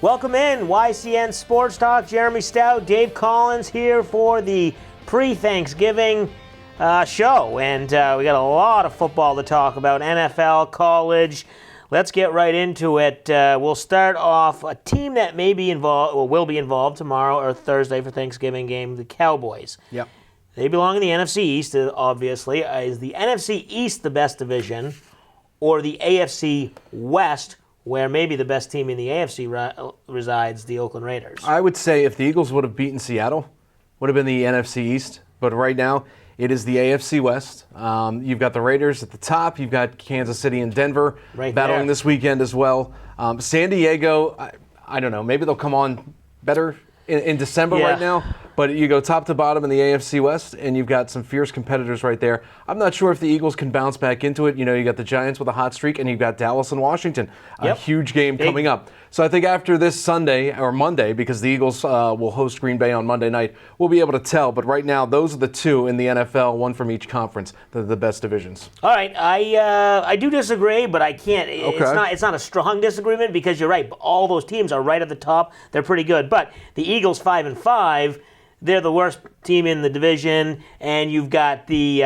Welcome in, YCN Sports Talk. Jeremy Stout, Dave Collins here for the pre-Thanksgiving show. And we got a lot of football to talk about, NFL, college. Let's get right into it. We'll start off a team that may be involved, or will be involved tomorrow or Thursday for Thanksgiving game, the Cowboys. Yep. They belong in the NFC East, obviously. Is the NFC East the best division, or the AFC West, where maybe the best team in the AFC resides, the Oakland Raiders? I would say if the Eagles would have beaten Seattle, would have been the NFC East. But right now, it is the AFC West. You've got the Raiders at the top. You've got Kansas City and Denver battling this weekend as well. San Diego, I don't know. Maybe they'll come on better in December right now. But you go top to bottom in the AFC West, and you've got some fierce competitors right there. I'm not sure if the Eagles can bounce back into it. You know, you got the Giants with a hot streak, and you've got Dallas and Washington. A huge game coming up. So I think after this Sunday or Monday, because the Eagles will host Green Bay on Monday night, we'll be able to tell. But right now, those are the two in the NFL, one from each conference, the best divisions. All right, I do disagree, but I can't. Okay. It's not a strong disagreement because you're right. All those teams are right at the top. They're pretty good. But the Eagles 5-5. They're the worst team in the division, and you've got the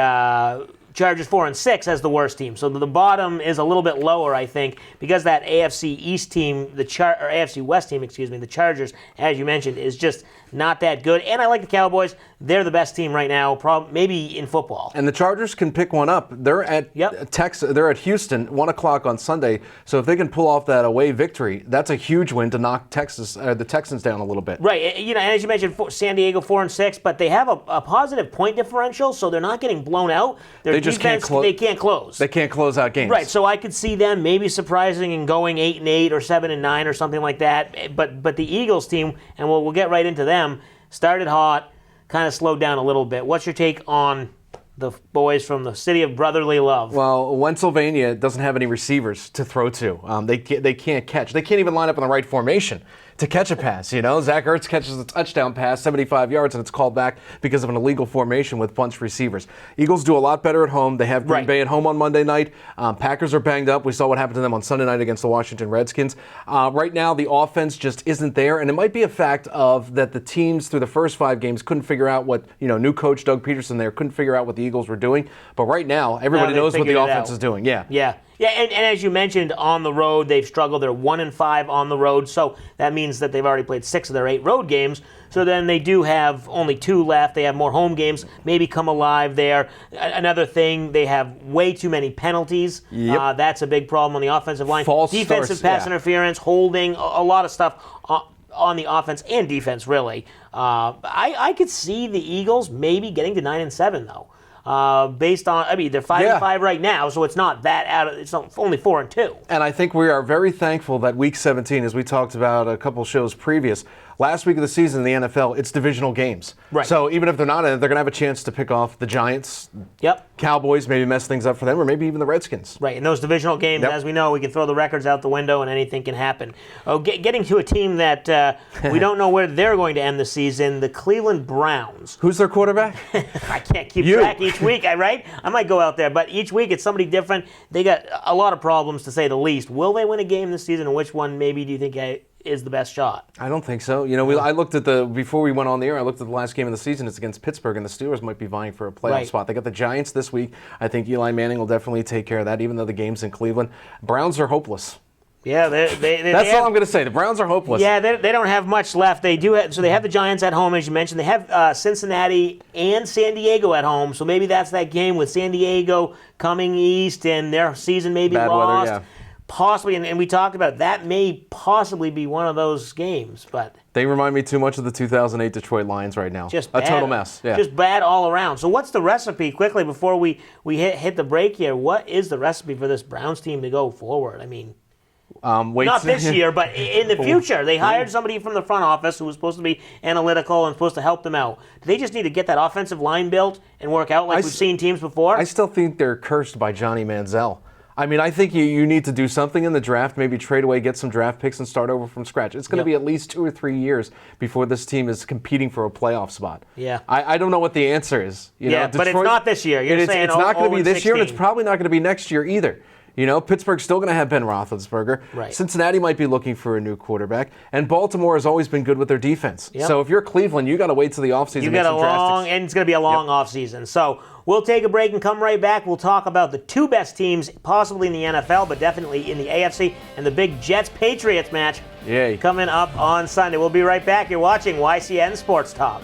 Chargers 4-6 as the worst team. So the bottom is a little bit lower, I think, because that AFC East team, or AFC West team, the Chargers, as you mentioned, is just not that good. And I like the Cowboys. They're the best team right now, maybe in football. And the Chargers can pick one up. They're at They're at Houston, 1 o'clock on Sunday. So if they can pull off that away victory, that's a huge win to knock the Texans down a little bit. Right. You know, and as you mentioned, San Diego 4-6, but they have a positive point differential, so they're not getting blown out. They just can't close. They can't close. They can't close out games. Right. So I could see them maybe surprising and going 8-8 or 7-9 or something like that. But the Eagles team, and we'll get right into them, started hot, kind of slowed down a little bit. What's your take on the boys from the city of brotherly love? Well, Pennsylvania doesn't have any receivers to throw to. They can't catch. They can't even line up in the right formation to catch a pass. You know, Zach Ertz catches a touchdown pass, 75 yards, and it's called back because of an illegal formation with bunch receivers. Eagles do a lot better at home. They have Green Bay at home on Monday night. Packers are banged up. We saw what happened to them on Sunday night against the Washington Redskins. Right now, the offense just isn't there, and it might be a fact of that the teams through the first 5 games couldn't figure out what, new coach Doug Peterson there couldn't figure out what the Eagles were doing. But right now, everybody knows what the offense is doing. Yeah, and as you mentioned, on the road, they've struggled. They're 1-5 on the road, so that means that they've already played 6 of their 8 road games. So then they do have only 2 left. They have more home games, maybe come alive there. Another thing, they have way too many penalties. Yep. That's a big problem on the offensive line. Defensive pass interference, holding, a lot of stuff on the offense and defense, really. I could see the Eagles maybe getting to 9-7, though. Based on, they're 5-5 right now, so it's not that it's only 4-2. And I think we are very thankful that Week 17, as we talked about a couple shows previous, last week of the season in the NFL, it's divisional games. Right. So even if they're not in it, they're going to have a chance to pick off the Giants, Cowboys, maybe mess things up for them, or maybe even the Redskins. Right, in those divisional games, as we know, we can throw the records out the window and anything can happen. Getting to a team that we don't know where they're going to end the season, the Cleveland Browns. Who's their quarterback? I can't keep track each week, right? I might go out there, but each week it's somebody different. They got a lot of problems, to say the least. Will they win a game this season, and which one maybe do you think is the best shot? I don't think so. I looked at before we went on the air, I looked at the last game of the season. It's against Pittsburgh, and the Steelers might be vying for a playoff spot. They got the Giants this week. I think Eli Manning will definitely take care of that, even though the game's in Cleveland. Browns are hopeless. Yeah, that's all I'm going to say. The Browns are hopeless. Yeah, they don't have much left. They do so they have the Giants at home, as you mentioned. They have Cincinnati and San Diego at home, so maybe that's that game with San Diego coming east and their season may be bad lost. Weather, Possibly, and we talked about that may possibly be one of those games, but they remind me too much of the 2008 Detroit Lions right now. Just a total mess. Yeah. Just bad all around. So what's the recipe, quickly, before we hit the break here? What is the recipe for this Browns team to go forward? Not this year, but in the future. They hired somebody from the front office who was supposed to be analytical and supposed to help them out. Do they just need to get that offensive line built and work out like we've seen teams before? I still think they're cursed by Johnny Manziel. I think you need to do something in the draft, maybe trade away, get some draft picks, and start over from scratch. It's going to be at least 2 or 3 years before this team is competing for a playoff spot. Yeah. I don't know what the answer is. Detroit, but it's not this year. You're saying it's not going to be this year, and it's probably not going to be next year either. You know, Pittsburgh's still going to have Ben Roethlisberger. Right. Cincinnati might be looking for a new quarterback. And Baltimore has always been good with their defense. Yep. So if you're Cleveland, you got to wait till the offseason. You got a long, and it's going to be a long offseason. So we'll take a break and come right back. We'll talk about the two best teams, possibly in the NFL, but definitely in the AFC, and the big Jets-Patriots match Yay. coming up on Sunday. We'll be right back. You're watching YCN Sports Talk.